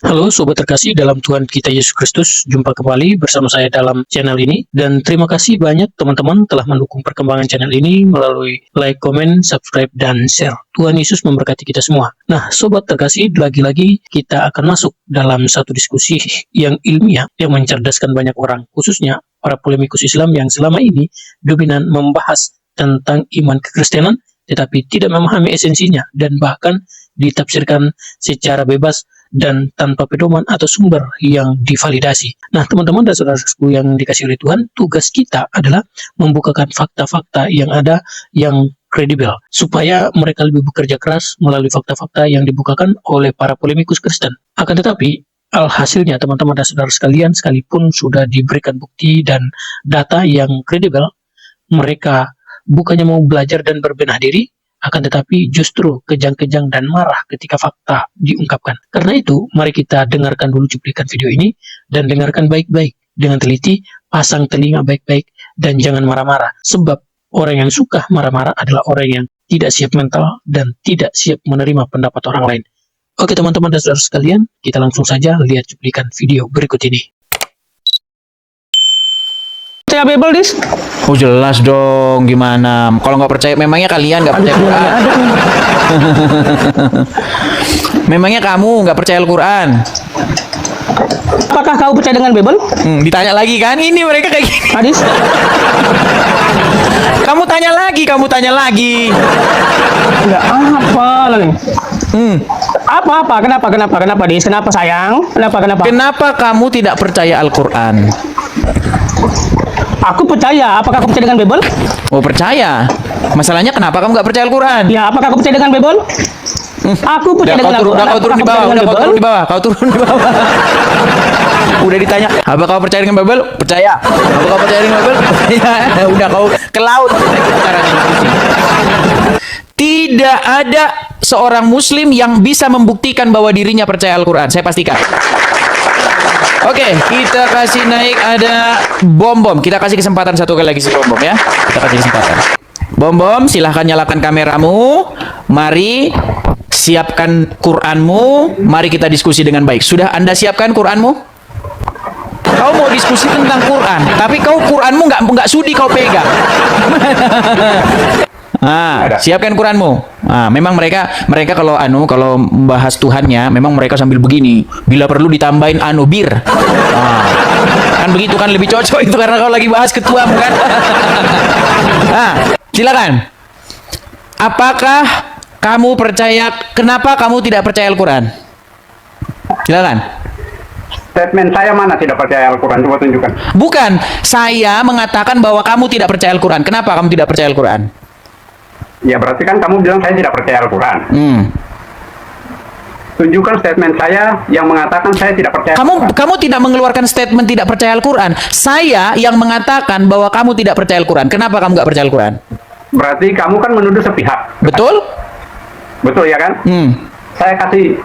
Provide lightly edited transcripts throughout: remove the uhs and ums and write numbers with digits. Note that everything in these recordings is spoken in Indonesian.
Halo Sobat terkasih dalam Tuhan kita Yesus Kristus, jumpa kembali bersama saya dalam channel ini, dan terima kasih banyak teman-teman telah mendukung perkembangan channel ini melalui like, komen, subscribe, dan share. Tuhan Yesus memberkati kita semua. Nah Sobat terkasih, lagi-lagi kita akan masuk dalam satu diskusi yang ilmiah yang mencerdaskan banyak orang, khususnya para polemikus Islam yang selama ini dominan membahas tentang iman kekristenan tetapi tidak memahami esensinya dan bahkan ditafsirkan secara bebas dan tanpa pedoman atau sumber yang divalidasi. Nah, teman-teman dan saudara-saudaraku yang dikasihi oleh Tuhan, tugas kita adalah membukakan fakta-fakta yang ada yang kredibel, supaya mereka lebih bekerja keras melalui fakta-fakta yang dibukakan oleh para polemikus Kristen. Akan tetapi, alhasilnya teman-teman dan saudara sekalian, sekalipun sudah diberikan bukti dan data yang kredibel, mereka bukannya mau belajar dan berbenah diri, akan tetapi justru kejang-kejang dan marah ketika fakta diungkapkan. Karena itu, mari kita dengarkan dulu cuplikan video ini dan dengarkan baik-baik dengan teliti, pasang telinga baik-baik dan jangan marah-marah. Sebab orang yang suka marah-marah adalah orang yang tidak siap mental dan tidak siap menerima pendapat orang lain. Oke teman-teman dan saudara sekalian, kita langsung saja lihat cuplikan video berikut ini. Percaya Bible, Dis? Oh jelas dong, gimana? Kalau nggak percaya, memangnya kalian nggak percaya Al-Quran? Memangnya kamu nggak percaya Al-Quran? Apakah kau percaya dengan Bible? Ditanya lagi kan? Ini mereka kayak gini. Adis? Kamu tanya lagi. Enggak apa lagi. Apa? Kenapa, Dis? Kenapa, sayang? Kenapa? Kenapa kamu tidak percaya Al-Quran? Aku percaya. Apakah aku percaya dengan Bible? Oh percaya. Masalahnya kenapa kamu nggak percaya Al-Quran? Ya, apakah aku percaya dengan Bible? Aku percaya dengan Al-Quran. Kau turun di bawah. Udah ditanya, apa kau percaya dengan Bible? Percaya. Apa kau percaya dengan Bible? Percaya. Udah kau ke laut. Caranya diskusi. Tidak ada seorang Muslim yang bisa membuktikan bahwa dirinya percaya Al-Quran. Saya pastikan. Oke, kita kasih naik ada Bom. Kita kasih kesempatan satu kali lagi si Bom ya. Kita kasih kesempatan. Bom, silahkan nyalakan kameramu. Mari siapkan Quranmu. Mari kita diskusi dengan baik. Sudah Anda siapkan Quranmu? Kau mau diskusi tentang Quran, tapi kau Quranmu nggak sudi kau pegang. Siapkan Quranmu. Memang mereka kalau bahas Tuhannya, memang mereka sambil begini. Bila perlu ditambahin bir. Kan begitu kan lebih cocok itu karena kau lagi bahas ketua kan. Silakan. Apakah kamu percaya? Kenapa kamu tidak percaya Al-Quran? Silakan. Statement saya mana tidak percaya Al-Quran? Coba tunjukkan. Bukan, saya mengatakan bahwa kamu tidak percaya Al-Quran. Kenapa kamu tidak percaya Al-Quran? Ya berarti kan kamu bilang saya tidak percaya Al-Quran. Tunjukkan statement saya yang mengatakan saya tidak percaya Al-Quran. Kamu tidak mengeluarkan statement tidak percaya Al-Quran. Saya yang mengatakan bahwa kamu tidak percaya Al-Quran. Kenapa kamu nggak percaya Al-Quran? Berarti kamu kan menuduh sepihak. Betul? Betul ya kan? Saya kasih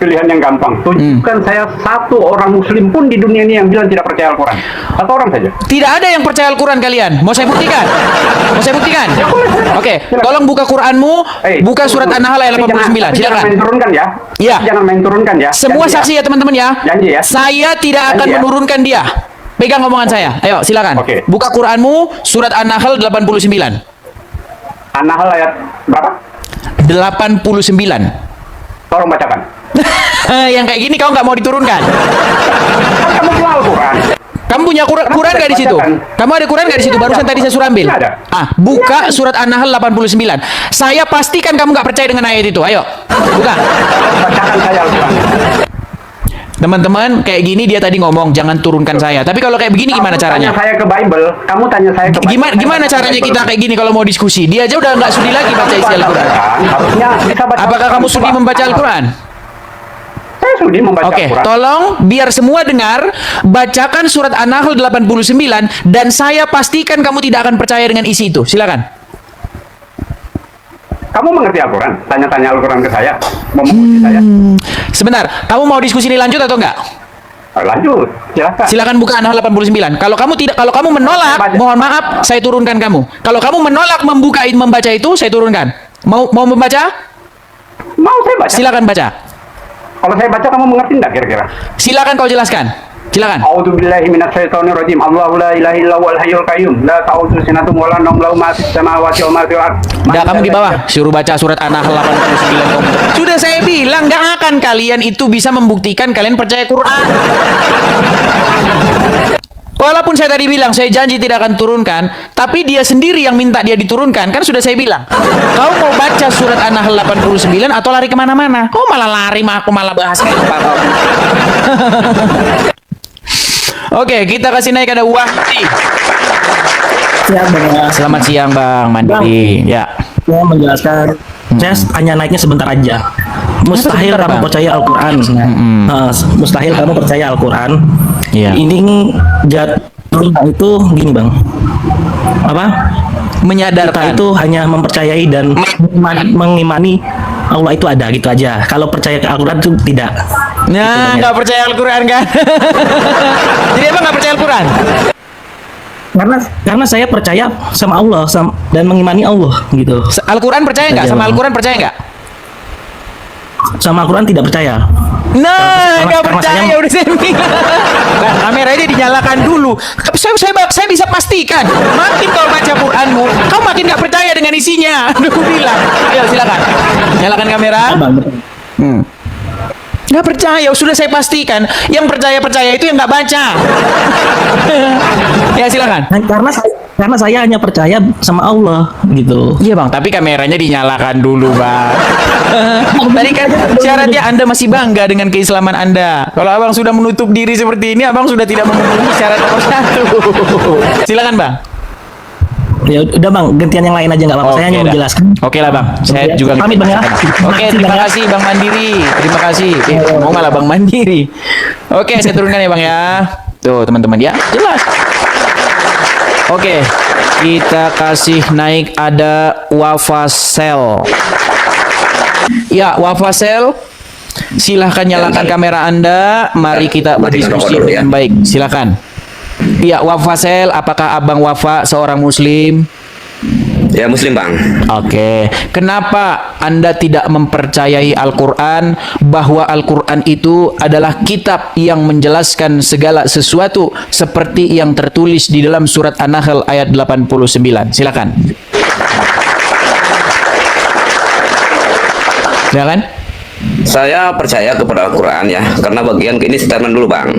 pilihan yang gampang. Tunjukkan saya satu orang Muslim pun di dunia ini yang bilang tidak percaya Al-Quran. Satu orang saja. Tidak ada yang percaya Al-Quran kalian. Mau saya buktikan? Oke, tolong buka Quranmu. Buka surat An-Nahl ayat 89. Silakan. Jangan main turunkan ya. Iya. Jangan main turunkan ya. Semua Janji saksi ya teman-teman ya. Janji ya. Saya tidak akan menurunkan dia. Pegang omongan saya. Ayo, silakan. Oke. Buka Quranmu surat An-Nahl 89. An-Nahl ayat berapa? 89. Tolong bacakan. Yang kayak gini kau nggak mau diturunkan. Kamu punya Al-Quran. Kamu punya Quran nggak di situ? Kamu ada Quran nggak di situ? Barusan tadi saya suruh ambil. Ada. Buka surat An-Nahl 89. Saya pastikan kamu nggak percaya dengan ayat itu. Ayo, buka. Bacakan saya Al-Quran. Teman-teman, kayak gini dia tadi ngomong jangan turunkan saya. Tapi kalau kayak begini gimana caranya? Kamu tanya saya ke Bible. Kamu tanya saya ke Bible. Gimana caranya kita kayak gini kalau mau diskusi? Dia aja udah nggak sudi lagi baca isi Al-Quran. Harusnya bisa baca. Apakah kamu sudi membaca Al-Quran? Saya sudi membaca Oke, Al-Quran. tolong biar semua dengar, bacakan surat An-Nahl 89 dan saya pastikan kamu tidak akan percaya dengan isi itu. Silakan. Kamu mengerti Al-Quran? Tanya-tanya Al-Quran ke saya. Mau menguji saya. Sebentar, kamu mau diskusi ini lanjut atau enggak? Lanjut, silakan. Silakan buka An-Nahl 89. Kalau kamu menolak, mohon maaf, saya turunkan kamu. Kalau kamu menolak membaca itu, saya turunkan. Mau membaca? Mau saya baca? Silakan baca. Kalau saya baca kamu mengerti enggak kira-kira? Silakan kau jelaskan. Silakan. A'udzubillahi minasyaitonirrajim. Allahu la ilaha illa huwal hayyul qayyum. La ta'khudhuhu sinatun wa la nawm lahu ma fis samawati wa ma fil ardh. Udah, kamu di bawah suruh baca surat An-Nahl 89. Sudah saya bilang gak akan kalian itu bisa membuktikan kalian percaya Quran. Walaupun saya tadi bilang saya janji tidak akan turunkan, tapi dia sendiri yang minta dia diturunkan. Kan sudah saya bilang, kau mau baca surat An-Nahl 89 atau lari kemana-mana? Kau malah lari, aku malah bahas apa kau. Oke, kita kasih naik ada Wahdi. Siap, Bang. Selamat siang Bang Mandiri. Ya. Saya menjelaskan. Saya hanya naiknya sebentar aja. Mustahil Sebentar, kamu Bang. percaya Al-Quran. Mustahil kamu percaya Al-Quran. Iya. Ini jatuhnya itu gini, Bang. Apa? Kita Menyadarkan. itu hanya mempercayai dan mengimani Allah itu ada gitu aja. Kalau percaya ke Al-Quran itu tidak. Nah, nggak percaya Al-Quran kan? Jadi emang nggak percaya Al-Quran? Karena saya percaya sama Allah dan mengimani Allah gitu. Al-Quran percaya nggak? Sama Al-Quran percaya nggak? Sama Al-Quran tidak percaya. Nah, nggak karena percaya saya- udah saya bilang. Nah, kameranya dinyalakan dulu. Saya bisa pastikan. Makin kau baca Quranmu, kau makin nggak percaya dengan isinya. Aku bilang. Ayo silakan. Nyalakan kamera. Bang, Nggak percaya, sudah saya pastikan. Yang percaya itu yang nggak baca. Ya silakan. Nah, karena saya hanya percaya sama Allah gitu. Iya bang, tapi kameranya dinyalakan dulu bang. Tadi kan syaratnya Anda masih bangga dengan keislaman Anda. Kalau abang sudah menutup diri seperti ini, abang sudah tidak memenuhi syarat nomor 1. Silakan bang. Ya udah Bang, gantian yang lain aja nggak apa-apa. Saya hanya dah. menjelaskan. Oke lah bang, saya Oke, juga pamit, Bang, ya. Oke, terima kasih bang Mandiri. Terima kasih. Mau malah bang Mandiri. Oke, saya turunkan ya bang ya. Tuh teman-teman ya, jelas. Oke, kita kasih naik ada Wafasel. Ya, Wafasel, silahkan nyalakan kamera Anda. Mari kita berdiskusi dengan baik. Silakan. Ya, Wafasel, apakah abang Wafa seorang Muslim? Ya Muslim bang. Oke, kenapa Anda tidak mempercayai Al-Quran bahwa Al-Quran itu adalah kitab yang menjelaskan segala sesuatu seperti yang tertulis di dalam surat An-Nahl ayat 89? Silakan. Silakan. Saya percaya kepada Al-Quran ya, karena bagian ini statement dulu bang.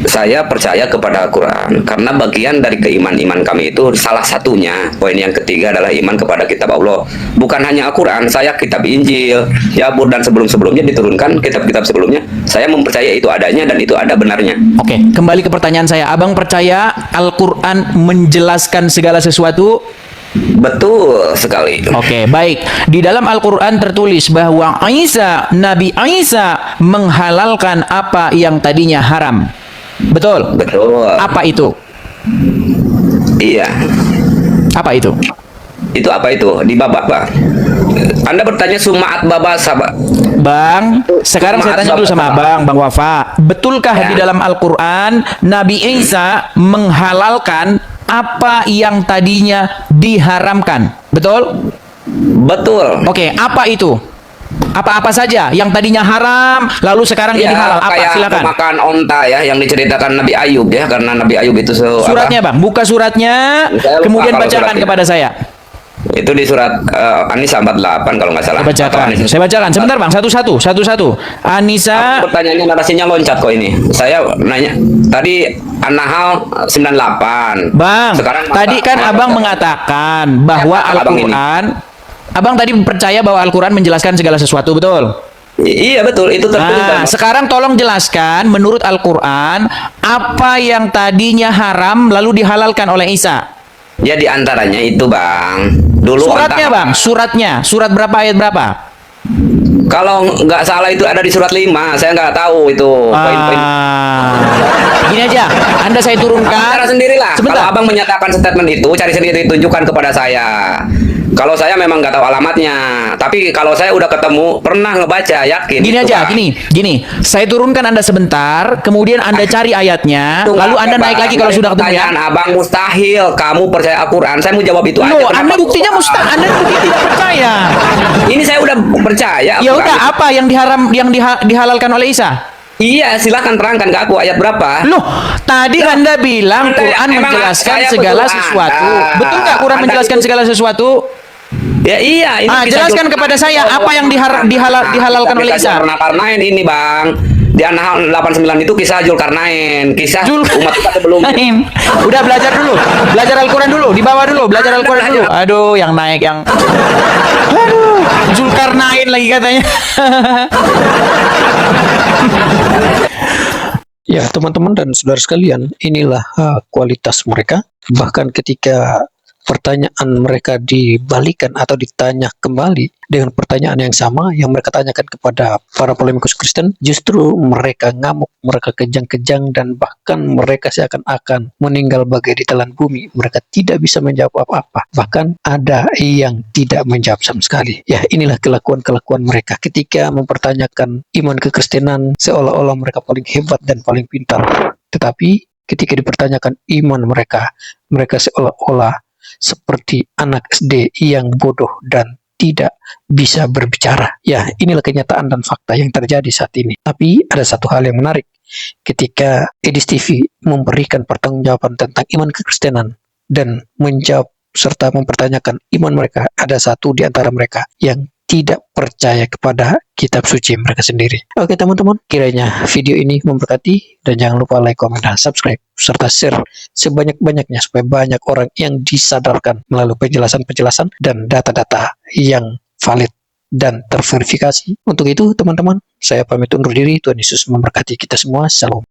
Saya percaya kepada Al-Quran karena bagian dari keimanan kami itu salah satunya. Poin yang ketiga adalah iman kepada kitab Allah. Bukan hanya Al-Quran, saya kitab Injil, Zabur dan sebelum-sebelumnya diturunkan kitab-kitab sebelumnya. Saya mempercayai itu adanya dan itu ada benarnya. Oke, kembali ke pertanyaan saya. Abang percaya Al-Quran menjelaskan segala sesuatu? Betul sekali. Oke, baik. Di dalam Al-Quran tertulis bahwa Nabi Isa menghalalkan apa yang tadinya haram. Betul? Betul. Apa itu? Iya. Apa itu? Itu apa itu? Di babak bang. Anda bertanya sumaat baba sahabat. Bang, sekarang saya tanya dulu sama Bang Wafa. Betulkah Ya. di dalam Al-Quran Nabi Isa menghalalkan apa yang tadinya diharamkan? Betul? Betul. Oke, apa itu? Apa-apa saja yang tadinya haram lalu sekarang jadi halal? Apa? Kayak Silakan. makan onta ya yang diceritakan Nabi Ayub ya, karena Nabi Ayub itu Suratnya Bang, buka suratnya, Saya lupa kemudian kalau bacakan suratnya. kepada saya. Itu di surat An-Nisa 48 kalau nggak salah. Saya bacakan. Atau An-Nisa. Saya bacakan. Sebentar Bang, satu-satu. Anissa, Pertanyaannya narasinya loncat kok ini. Saya nanya tadi An-Nahl 98. Bang, Sekarang tadi kan Abang mengatakan bahwa Ya, Abang ini. Al-Quran, Abang tadi percaya bahwa Al-Quran menjelaskan segala sesuatu, betul? Iya betul, itu tertulis Nah, dalam- sekarang tolong jelaskan menurut Al-Quran apa yang tadinya haram lalu dihalalkan oleh Isa. Ya di antaranya itu Bang. Dulu Suratnya onta- Bang, surat berapa ayat berapa? Kalau nggak salah itu ada di surat 5. Saya nggak tahu itu poin-poin. Gini aja, Anda saya turunkan. Cara sendirilah. Sebentar. Kalau abang menyatakan statement itu, cari sendiri, tunjukkan kepada saya. Kalau saya memang nggak tahu alamatnya, tapi kalau saya udah ketemu, pernah ngebaca, yakin. Gini itu, aja, Bang. gini. Saya turunkan Anda sebentar, kemudian Anda cari ayatnya, Itu lalu nggak Anda ada, naik Bang. lagi kalau Dari sudah ketemu ya. pertanyaan Abang mustahil kamu percaya Al-Quran. Saya mau jawab itu aja. Loh, Kenapa? Anda buktinya Anda bukti tidak percaya. Ini saya udah percaya. Ya Al-Quran udah, itu. apa yang dihalalkan oleh Isa? Iya, silakan terangkan ke aku ayat berapa. Loh, tadi Anda bilang Anda- Quran emang menjelaskan saya segala betul sesuatu. Anda. Betul nggak Quran Anda menjelaskan itu- segala sesuatu? Ya iya, ini kisah Jelaskan Zulkarnain. kepada saya apa yang dihalalkan oleh Isa. Zulkarnain ini, Bang. Di An-Nahl 89 itu kisah Zulkarnain, kisah umat kita sebelumnya. Udah belajar dulu. Belajar Al-Quran dulu, di bawah dulu, belajar Al-Quran dulu. Aduh, yang naik yang aduh, Zulkarnain lagi katanya. Ya, teman-teman dan saudara sekalian, inilah kualitas mereka. Bahkan ketika pertanyaan mereka dibalikan atau ditanya kembali dengan pertanyaan yang sama yang mereka tanyakan kepada para polemikus Kristen, justru mereka ngamuk, mereka kejang-kejang, dan bahkan mereka seakan-akan meninggal bagai ditelan bumi. Mereka tidak bisa menjawab apa-apa. Bahkan ada yang tidak menjawab sama sekali. Ya, inilah kelakuan-kelakuan mereka ketika mempertanyakan iman kekristenan, seolah-olah mereka paling hebat dan paling pintar. Tetapi ketika dipertanyakan iman mereka, mereka seolah-olah seperti anak SD yang bodoh dan tidak bisa berbicara. Ya, inilah kenyataan dan fakta yang terjadi saat ini. Tapi ada satu hal yang menarik. Ketika Edis TV memberikan pertanggungjawaban tentang iman kekristenan dan menjawab serta mempertanyakan iman mereka, ada satu di antara mereka yang tidak percaya kepada kitab suci mereka sendiri. Oke teman-teman, kiranya video ini memberkati, dan jangan lupa like, komen, dan subscribe, serta share sebanyak-banyaknya supaya banyak orang yang disadarkan melalui penjelasan-penjelasan dan data-data yang valid dan terverifikasi. Untuk itu teman-teman, saya pamit undur diri. Tuhan Yesus memberkati kita semua. Shalom.